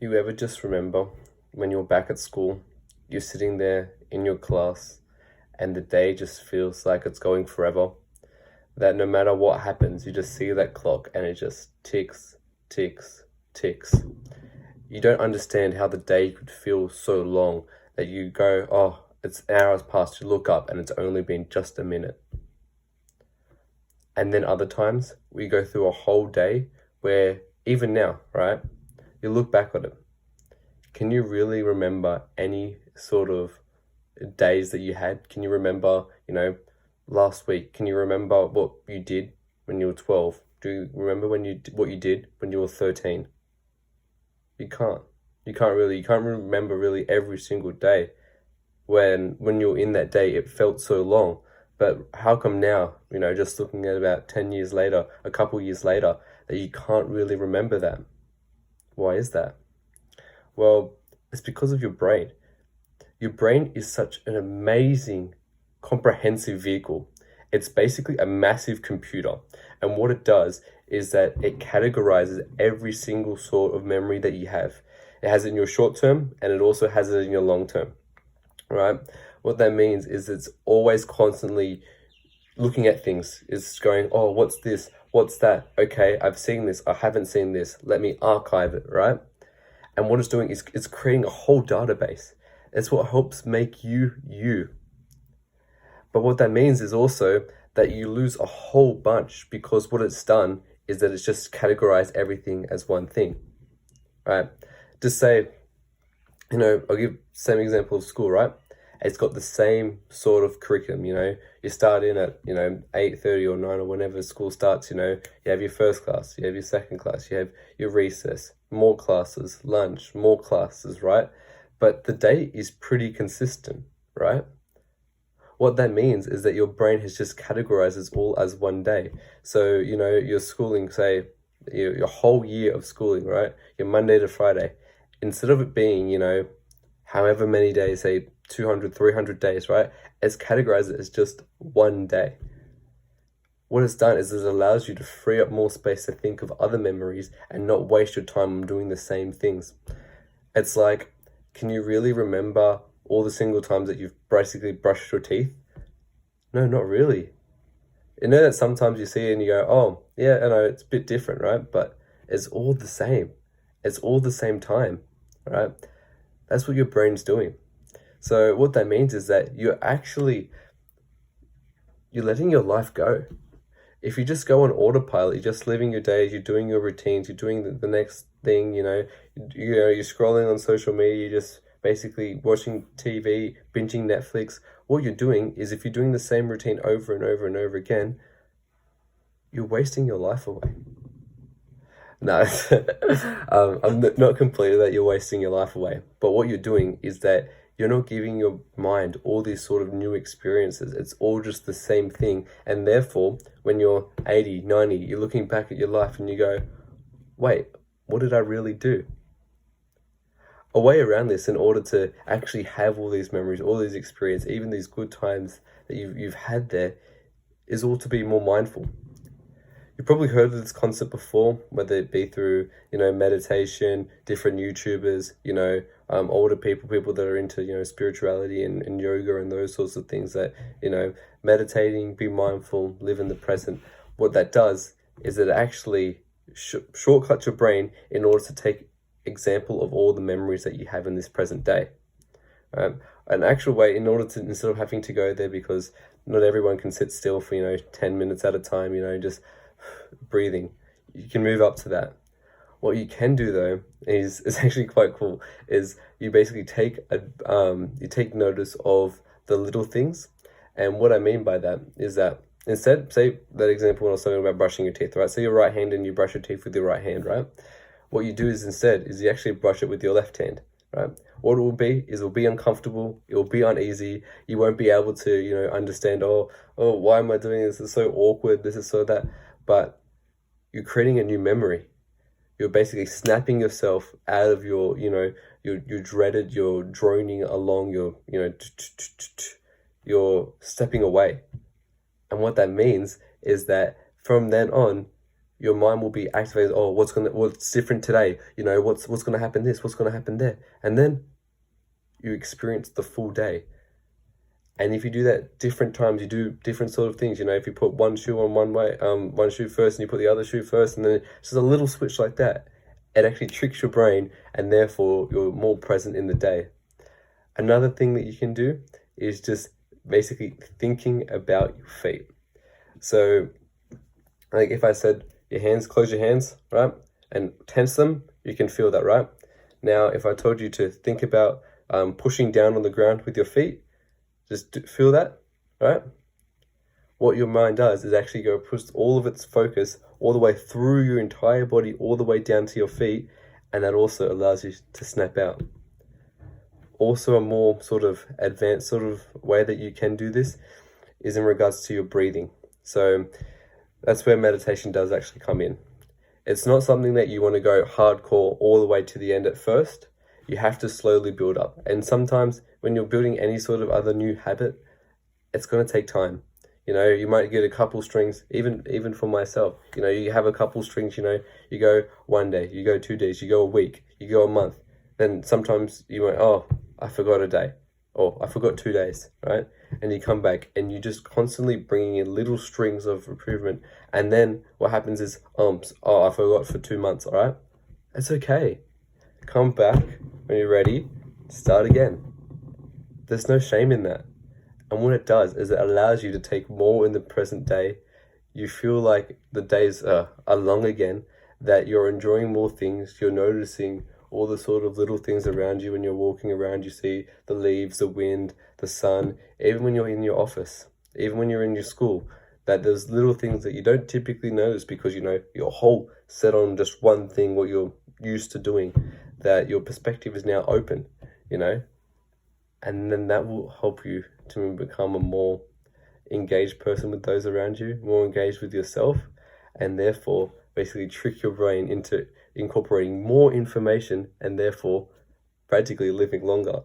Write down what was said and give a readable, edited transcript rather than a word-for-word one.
You ever just remember when you're back at school, you're sitting there in your class, and the day just feels like it's going forever? That no matter what happens, you just see that clock and it just ticks, ticks, ticks. You don't understand how the day could feel so long that you go, oh, it's hours past, you look up and it's only been just a minute. And then other times, we go through a whole day where, even now, right, you look back on it. Can you really remember any sort of days that you had? Can you remember, last week? Can you remember what you did when you were 12? Do you remember what you did when you were 13? You can't. You can't remember really every single day. When you're in that day, it felt so long. But how come now, just looking at about 10 years later, a couple years later, that you can't really remember that? Why is that? Well, it's because of your brain. Your brain is such an amazing, comprehensive vehicle. It's basically a massive computer. And what it does is that it categorizes every single sort of memory that you have. It has it in your short term and it also has it in your long term, right? What that means is it's always constantly looking at things. It's going, oh, what's this? What's that? Okay, I've seen this. I haven't seen this. Let me archive it, right? And what it's doing is it's creating a whole database. It's what helps make you, you. But what that means is also that you lose a whole bunch because what it's done is that it's just categorized everything as one thing, right? Just say, I'll give the same example of school, right? It's got the same sort of curriculum, you start in at, 8:30 or 9 or whenever school starts, you have your first class, you have your second class, you have your recess, more classes, lunch, more classes, right? But the day is pretty consistent, right? What that means is that your brain has just categorized it all as one day. So, your schooling, say, your whole year of schooling, right? Your Monday to Friday, instead of it being, however many days, say 200, 300 days, right? It's categorized it as just one day. What it's done is it allows you to free up more space to think of other memories and not waste your time doing the same things. It's like, can you really remember all the single times that you've basically brushed your teeth? No, not really. You know that sometimes you see it and you go, oh, yeah, I know it's a bit different, right? But it's all the same. It's all the same time, right? That's what your brain's doing. So what that means is that you're letting your life go. If you just go on autopilot, you're just living your days, you're doing your routines, you're doing the next thing, you're scrolling on social media, you're just basically watching TV, binging Netflix. What you're doing is, if you're doing the same routine over and over and over again, you're wasting your life away. No, I'm not completely that you're wasting your life away. But what you're doing is that you're not giving your mind all these sort of new experiences. It's all just the same thing. And therefore, when you're 80, 90, you're looking back at your life and you go, wait, what did I really do? A way around this, in order to actually have all these memories, all these experiences, even these good times that you've had there, is all to be more mindful. You've probably heard of this concept before, whether it be through, meditation, different YouTubers, older people that are into, spirituality and yoga and those sorts of things, that, meditating, be mindful, live in the present. What that does is it actually shortcuts your brain in order to take example of all the memories that you have in this present day. An actual way, in order to, instead of having to go there, because not everyone can sit still for, 10 minutes at a time, just breathing. You can move up to that. What you can do though is actually quite cool. Is you basically take notice of the little things, and what I mean by that is that instead, say that example when I was talking about brushing your teeth, right? So you're right handed and you brush your teeth with your right hand, right? What you do is instead is you actually brush it with your left hand, right? What it will be is, it'll be uncomfortable, it will be uneasy, you won't be able to, understand, oh, why am I doing this? It's so awkward, this is so that. But you're creating a new memory. You're basically snapping yourself out of your, your dreaded, you're droning along, you're stepping away. And what that means is that from then on, your mind will be activated. Oh, what's different today? You know, what's gonna happen this, what's gonna happen there. And then you experience the full day. And if you do that different times, you do different sort of things. You know, if you put one shoe on one shoe first, and you put the other shoe first, and then it's just a little switch like that, it actually tricks your brain, and therefore you're more present in the day. Another thing that you can do is just basically thinking about your feet. So, like if I said close your hands, right, and tense them, you can feel that, right? Now, if I told you to think about pushing down on the ground with your feet, just feel that, right? What your mind does is actually go push all of its focus all the way through your entire body, all the way down to your feet, and that also allows you to snap out. Also, a more sort of advanced sort of way that you can do this is in regards to your breathing. So that's where meditation does actually come in. It's not something that you want to go hardcore all the way to the end at first. You have to slowly build up. And sometimes when you're building any sort of other new habit, it's going to take time. You know, you might get a couple strings, even for myself. You know, you have a couple strings, you know, you go 1 day, you go 2 days, you go a week, you go a month. Then sometimes you went, oh, I forgot a day, or I forgot 2 days, right? And you come back and you just constantly bringing in little strings of improvement. And then what happens is, oh, I forgot for 2 months, all right? It's okay. Come back when you're ready, start again. There's no shame in that. And what it does is it allows you to take more in the present day. You feel like the days are long again, that you're enjoying more things, you're noticing all the sort of little things around you when you're walking around. You see the leaves, the wind, the sun, even when you're in your office, even when you're in your school, that there's little things that you don't typically notice because, you know, your whole set on just one thing, what you're used to doing, that your perspective is now open, you know, and then that will help you to become a more engaged person with those around you, more engaged with yourself, and therefore basically trick your brain into incorporating more information and therefore practically living longer.